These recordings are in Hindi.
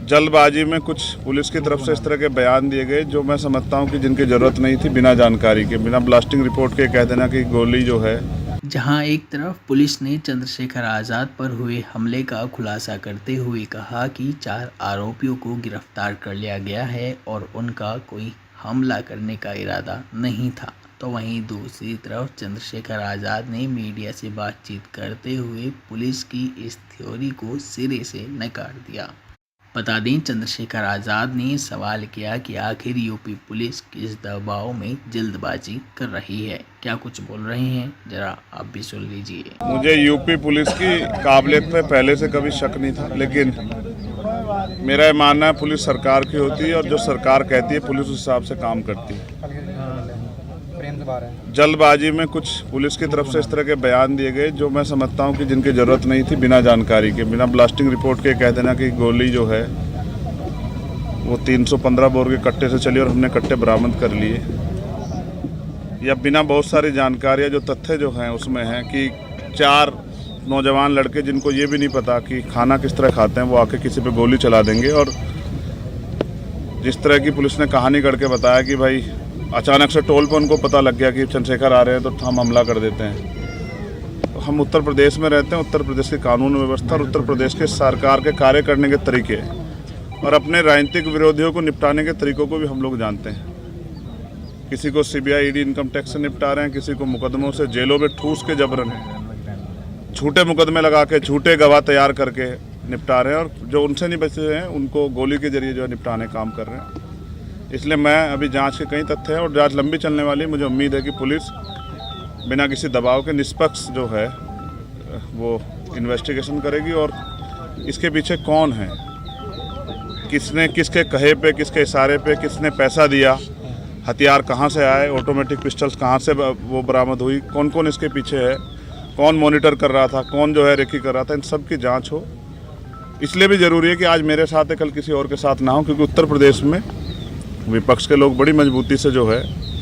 जल्दबाजी में कुछ पुलिस की तरफ से इस तरह के बयान दिए गए जो मैं समझता हूं कि जिनकी ज़रूरत नहीं थी, बिना जानकारी के, बिना ब्लास्टिंग रिपोर्ट के कह देना कि गोली जो है। जहां एक तरफ पुलिस ने चंद्रशेखर आज़ाद पर हुए हमले का खुलासा करते हुए कहा कि 4 आरोपियों को गिरफ्तार कर लिया गया है और उनका कोई हमला करने का इरादा नहीं था, तो वहीं दूसरी तरफ चंद्रशेखर आज़ाद ने मीडिया से बातचीत करते हुए पुलिस की इस थ्योरी को सिरे से नकार दिया। बता दें, चंद्रशेखर आज़ाद ने सवाल किया कि आखिर यूपी पुलिस किस दबाव में जल्दबाजी कर रही है। क्या कुछ बोल रहे हैं, जरा आप भी सुन लीजिए। मुझे यूपी पुलिस की काबिलियत पे पहले से कभी शक नहीं था, लेकिन मेरा ये मानना है पुलिस सरकार की होती है और जो सरकार कहती है पुलिस उस हिसाब से काम करती है। जल्दबाजी में कुछ पुलिस की तरफ से इस तरह के बयान दिए गए जो मैं समझता हूं कि जिनकी ज़रूरत नहीं थी, बिना जानकारी के, बिना ब्लास्टिंग रिपोर्ट के कह देना कि गोली जो है वो 315 बोर के कट्टे से चली और हमने कट्टे बरामद कर लिए, या बिना बहुत सारी जानकारियां जो तथ्य जो हैं उसमें हैं कि 4 नौजवान लड़के जिनको ये भी नहीं पता कि खाना किस तरह खाते हैं, वो आके किसी पे गोली चला देंगे। और जिस तरह की पुलिस ने कहानी करके बताया कि भाई अचानक से टोल पर उनको पता लग गया कि चंद्रशेखर आ रहे हैं तो हम हमला कर देते हैं। तो हम उत्तर प्रदेश में रहते हैं, उत्तर प्रदेश की कानून व्यवस्था और उत्तर प्रदेश के सरकार के कार्य करने के तरीके और अपने राजनीतिक विरोधियों को निपटाने के तरीकों को भी हम लोग जानते हैं। किसी को सीबीआई ईडी इनकम टैक्स से निपटा रहे हैं, किसी को मुकदमों से जेलों में ठूस के जबरन झूठे मुकदमे लगा के झूठे गवाह तैयार करके निपटा रहे हैं, और जो उनसे नहीं बचे हैं उनको गोली के जरिए जो है निपटाने काम कर रहे हैं। इसलिए मैं अभी जांच के कई तथ्य हैं और जांच लंबी चलने वाली है। मुझे उम्मीद है कि पुलिस बिना किसी दबाव के निष्पक्ष जो है वो इन्वेस्टिगेशन करेगी और इसके पीछे कौन है, किसने किसके कहे पे, किसके इशारे पे, किसने पैसा दिया, हथियार कहाँ से आए, ऑटोमेटिक पिस्टल्स कहाँ से वो बरामद हुई, कौन कौन इसके पीछे है, कौन मॉनिटर कर रहा था, कौन जो है रेकी कर रहा था, इन सब की जाँच हो। इसलिए भी ज़रूरी है कि आज मेरे साथ है, कल किसी और के साथ ना हो, क्योंकि उत्तर प्रदेश में विपक्ष के लोग बड़ी मजबूती से जो है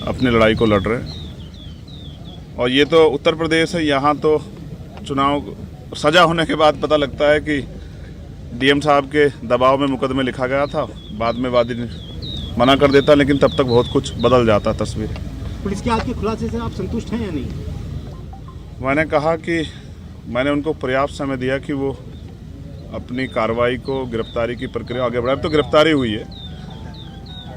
अपनी लड़ाई को लड़ रहे हैं। और ये तो उत्तर प्रदेश है, यहाँ तो चुनाव सजा होने के बाद पता लगता है कि डीएम साहब के दबाव में मुकदमे लिखा गया था, बाद में वादी मना कर देता, लेकिन तब तक बहुत कुछ बदल जाता तस्वीर। पुलिस के आज के खुलासे से आप संतुष्ट हैं या नहीं? मैंने कहा कि मैंने उनको पर्याप्त समय दिया कि वो अपनी कार्रवाई को, गिरफ्तारी की प्रक्रिया आगे बढ़ाए। तो गिरफ्तारी हुई है।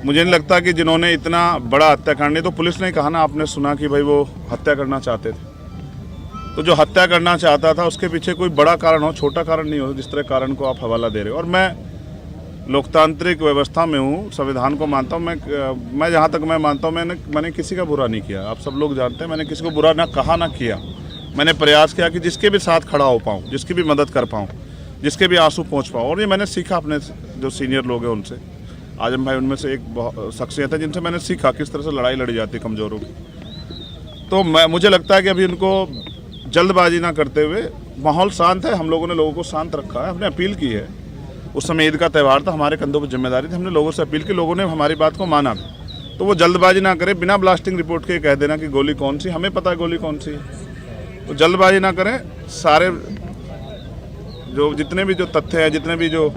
मुझे नहीं लगता कि जिन्होंने इतना बड़ा हत्याकांड, तो पुलिस ने कहा ना, आपने सुना कि भाई वो हत्या करना चाहते थे, तो जो हत्या करना चाहता था उसके पीछे कोई बड़ा कारण हो, छोटा कारण नहीं हो, जिस तरह कारण को आप हवाला दे रहे हो। और मैं लोकतांत्रिक व्यवस्था में हूँ, संविधान को मानता हूँ। मैं जहाँ तक मैं मानता हूँ, मैंने किसी का बुरा नहीं किया। आप सब लोग जानते हैं, मैंने किसी को बुरा ना कहा ना किया। मैंने प्रयास किया कि जिसके भी साथ खड़ा हो पाऊँ, जिसकी भी मदद कर पाऊँ, जिसके भी आंसू पहुँच पाऊँ। और ये मैंने सीखा अपने जो सीनियर लोग हैं उनसे। आजम भाई उनमें से एक शख्सियत है जिनसे मैंने सीखा किस तरह से लड़ाई लड़ी जाती है कमज़ोरों की। तो मुझे लगता है कि अभी इनको जल्दबाजी ना करते हुए, माहौल शांत है, हम लोगों ने लोगों को शांत रखा है, हमने अपील की है। उस समय ईद का त्यौहार था, हमारे कंधों पर जिम्मेदारी थी, हमने लोगों से अपील की, लोगों ने हमारी बात को माना। तो वो जल्दबाजी ना करें, बिना ब्लास्टिंग रिपोर्ट के कह देना कि गोली कौन सी, हमें पता है गोली कौन सी है। तो जल्दबाजी ना करें, सारे जो जितने भी जो तथ्य हैं, जितने भी जो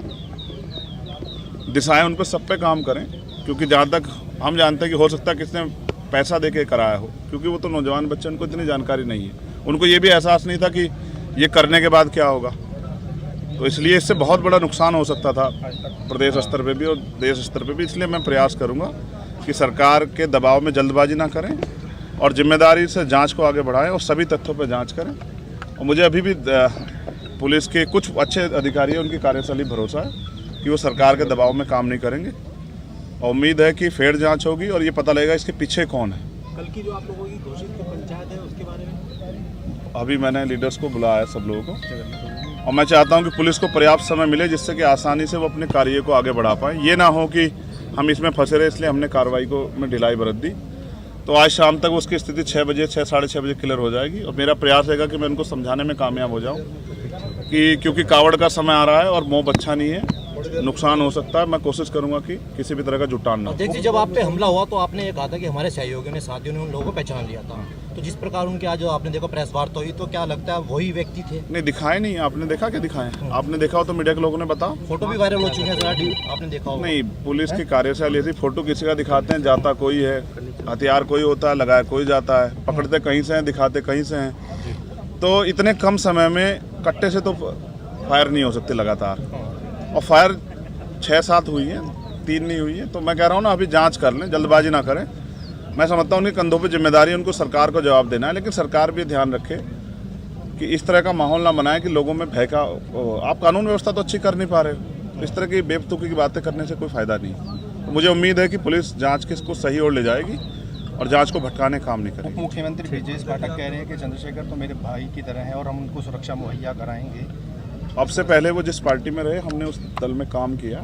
दिशाएं, उन पर सब पे काम करें। क्योंकि जहाँ तक हम जानते हैं कि हो सकता है किसने पैसा दे के कराया हो, क्योंकि वो तो नौजवान बच्चे, उनको इतनी जानकारी नहीं है, उनको ये भी एहसास नहीं था कि ये करने के बाद क्या होगा। तो इसलिए इससे बहुत बड़ा नुकसान हो सकता था प्रदेश स्तर पे भी और देश स्तर पे भी। इसलिए मैं प्रयास करूँगा कि सरकार के दबाव में जल्दबाजी ना करें और जिम्मेदारी से जाँच को आगे बढ़ाएँ और सभी तथ्यों पर जाँच करें। और मुझे अभी भी पुलिस के कुछ अच्छे अधिकारी हैं, उनकी कार्यशैली भरोसा है कि वो सरकार के दबाव में काम नहीं करेंगे। और उम्मीद है कि फेयर जांच होगी और ये पता लगेगा इसके पीछे कौन है। कल की जो आप लोगों की घोषित पंचायत है उसके बारे में अभी मैंने लीडर्स को बुलाया है, सब लोगों को, और मैं चाहता हूं कि पुलिस को पर्याप्त समय मिले जिससे कि आसानी से वो अपने कार्य को आगे बढ़ा पाएँ। ये ना हो कि हम इसमें फंसे रहे, इसलिए हमने कार्रवाई को में ढिलाई बरत दी। तो आज शाम तक उसकी स्थिति 6 बजे, 6-6:30 बजे क्लियर हो जाएगी। और मेरा प्रयास रहेगा कि मैं उनको समझाने में कामयाब हो जाऊँ कि क्योंकि कावड़ का समय आ रहा है और मोह अच्छा नहीं है। नुकसान हो सकता है। मैं कोशिश करूंगा कि किसी भी तरह का जुटान ना हो। अध्यक्ष जी, जब आप पे हमला हुआ तो आपने ये कहा था कि हमारे सहयोगियों ने, साथियों ने उन लोगों को पहचान लिया था। तो जिस प्रकार उनके आज आपने देखो प्रेस वार्ता हुई, तो क्या लगता है वही व्यक्ति थे? नहीं, दिखाए नहीं। आपने देखा क्या दिखाए? आपने देखा हो तो मीडिया के लोगों ने बताओ। फोटो भी वायरल हो चुके हैं सर, आपने देखा होगा। नहीं, पुलिस की कार्यशैली ऐसी, फोटो किसी का दिखाते हैं, जाता कोई है, हथियार कोई होता है, लगाया कोई जाता है, पकड़ते कहीं से हैं, दिखाते कहीं से हैं। तो इतने कम समय में कट्टे से तो फायर नहीं हो सकती लगातार, और फायर 6-7 हुई है, 3 नहीं हुई है। तो मैं कह रहा हूँ ना, अभी जांच कर लें, जल्दबाजी ना करें। मैं समझता हूँ उनके कंधों पे जिम्मेदारी है, उनको सरकार को जवाब देना है, लेकिन सरकार भी ध्यान रखे कि इस तरह का माहौल ना बनाए कि लोगों में भय का। आप कानून व्यवस्था तो अच्छी कर नहीं पा रहे हो, इस तरह की बेवकूफ़ी की बातें करने से कोई फ़ायदा नहीं। तो मुझे उम्मीद है कि पुलिस जांच के इसको सही ओर ले जाएगी और जांच को भटकाने काम नहीं करेगी। मुख्यमंत्री ब्रजेश पाठक कह रहे हैं कि चंद्रशेखर तो मेरे भाई की तरह है और हम उनको सुरक्षा मुहैया कराएंगे। अब से पहले वो जिस पार्टी में रहे, हमने उस दल में काम किया,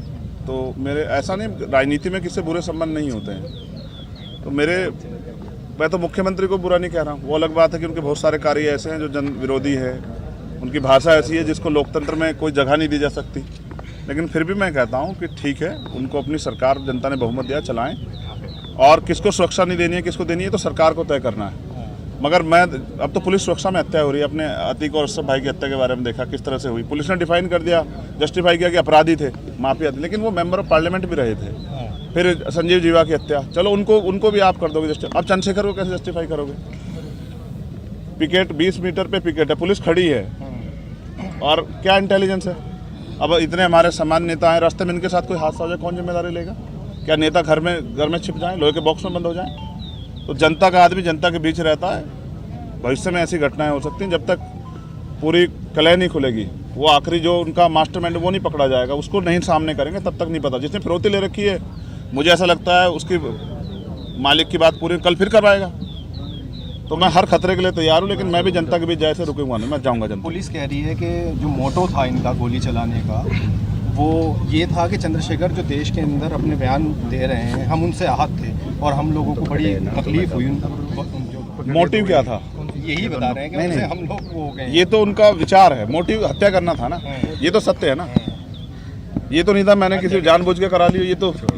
तो मेरे ऐसा नहीं, राजनीति में किसी बुरे संबंध नहीं होते हैं। तो मैं तो मुख्यमंत्री को बुरा नहीं कह रहा हूँ। वो अलग बात है कि उनके बहुत सारे कार्य ऐसे हैं जो जन विरोधी है, उनकी भाषा ऐसी है जिसको लोकतंत्र में कोई जगह नहीं दी जा सकती। लेकिन फिर भी मैं कहता हूँ कि ठीक है, उनको अपनी सरकार, जनता ने बहुमत दिया, चलाएं। और किसको सुरक्षा नहीं देनी है, किसको देनी है, तो सरकार को तय करना है। मगर अब तो पुलिस सुरक्षा में हत्या हो रही है। अपने अतीक और अशरफ भाई की हत्या के बारे में देखा किस तरह से हुई। पुलिस ने डिफाइन कर दिया, जस्टिफाई किया कि अपराधी थे, माफिया थे, लेकिन वो मेंबर ऑफ पार्लियामेंट भी रहे थे। फिर संजीव जीवा की हत्या, चलो उनको भी आप कर दोगे जस्टिफाई। अब चंद्रशेखर को कैसे जस्टिफाई करोगे? पिकेट 20 मीटर पे पिकेट है, पुलिस खड़ी है, और क्या इंटेलिजेंस है? अब इतने हमारे सामान्य नेता हैं, रास्ते में इनके साथ कोई हादसा हो जाए, कौन जिम्मेदारी लेगा? क्या नेता घर में छिप जाएं, लोहे के बॉक्स में बंद हो जाएं? तो जनता का आदमी जनता के बीच रहता है। भविष्य में ऐसी घटनाएं हो सकती हैं। जब तक पूरी कलह नहीं खुलेगी, वो आखिरी जो उनका मास्टरमाइंड वो नहीं पकड़ा जाएगा, उसको नहीं सामने करेंगे, तब तक नहीं पता। जिसने फिरौती ले रखी है, मुझे ऐसा लगता है उसकी मालिक की बात पूरी कल फिर करवाएगा। तो मैं हर खतरे के लिए तैयार हूँ, लेकिन मैं भी जनता के बीच जैसे रुकूंगा नहीं, मैं जाऊँगा जनता। पुलिस कह रही है कि जो मोटो था इनका गोली चलाने का, वो ये था कि चंद्रशेखर जो देश के अंदर अपने बयान दे रहे हैं, हम उनसे आहत थे और हम लोगों को बड़ी तकलीफ हुई। मोटिव क्या था? यही बता रहे हैं कि उनसे हम लोग वो हो गए। ये तो उनका विचार है, मोटिव हत्या करना था ना, ये तो सत्य है ना। ये तो नहीं था मैंने किसी जानबूझ के करा लिया। ये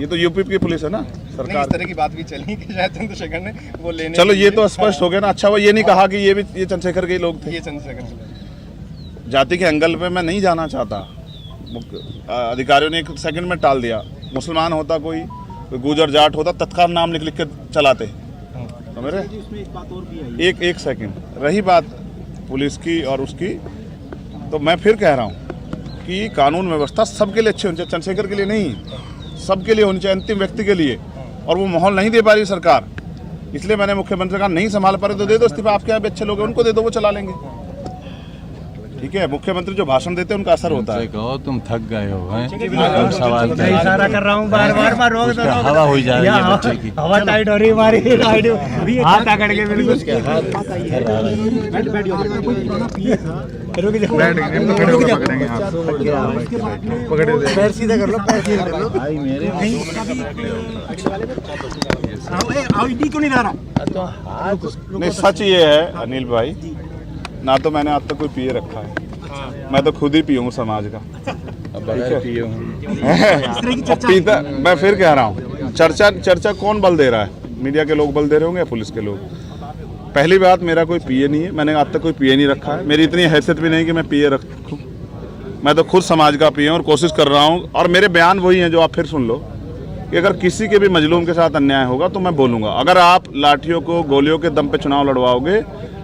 तो यूपी की पुलिस है ना, सरकार। इस तरह की बात भी चली कि शायद चंद्रशेखर ने वो लेने। चलो ये तो स्पष्ट हो गया ना। अच्छा, वो ये नहीं कहा कि ये चंद्रशेखर के ही लोग थे। ये चंद्रशेखर जाति के एंगल पे मैं नहीं जाना चाहता। अधिकारियों ने 1 सेकंड में टाल दिया। मुसलमान होता कोई गुजर जाट होता, तत्काल नाम लिख के चलाते। तो मेरे इसमें एक बात और भी आई। एक सेकंड रही बात पुलिस की और उसकी, तो मैं फिर कह रहा हूँ कि कानून व्यवस्था सबके लिए अच्छी होनी चाहिए, चंद्रशेखर के लिए नहीं, सबके लिए होनी चाहिए, अंतिम व्यक्ति के लिए। और वो माहौल नहीं दे पा रही सरकार, इसलिए मैंने मुख्यमंत्री का नहीं संभाल पा रहे तो दे दो इस्तीफा। आपके यहाँ भी अच्छे लोग हैं, उनको दे दो, वो चला लेंगे। ठीक है, मुख्यमंत्री जो भाषण देते हैं उनका असर होता है। कहो तुम थक गए हो, हैं? सवाल इशारा कर रहा हूँ, बार रोक दो। हवा हो जा रही है बच्चे की। हवा टाइट हो रही है हमारी, हाथ आकड़ के बिल्कुल। पैर सीधा कर लो, पैर सीधा कर लो भाई मेरे। आईडी क्यों नहीं ला रहा? नहीं, सच ये है अनिल भाई, ना तो मैंने आज तक कोई पिए रखा है, मैं तो खुद ही पियूँ समाज का। पीता, मैं फिर कह रहा हूँ, चर्चा कौन बल दे रहा है? मीडिया के लोग बल दे रहे होंगे या पुलिस के लोग? पहली बात, मेरा कोई पिए नहीं है, मैंने आज तक कोई पिए नहीं रखा है। मेरी इतनी हैसियत भी नहीं कि मैं पिए रखूँ। मैं तो खुद समाज का पिए और कोशिश कर रहा हूँ। और मेरे बयान वही हैं जो आप फिर सुन लो कि अगर किसी के भी मजलूम के साथ अन्याय होगा तो मैं बोलूँगा। अगर आप लाठियों को, गोलियों के दम पे चुनाव लड़वाओगे,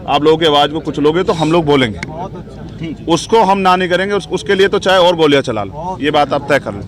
आप लोगों की आवाज़ को कुचलोगे, तो हम लोग बोलेंगे। उसको हम ना नहीं करेंगे। उसके लिए तो चाहे और गोलियां चला लो, ये बात आप तय कर लो।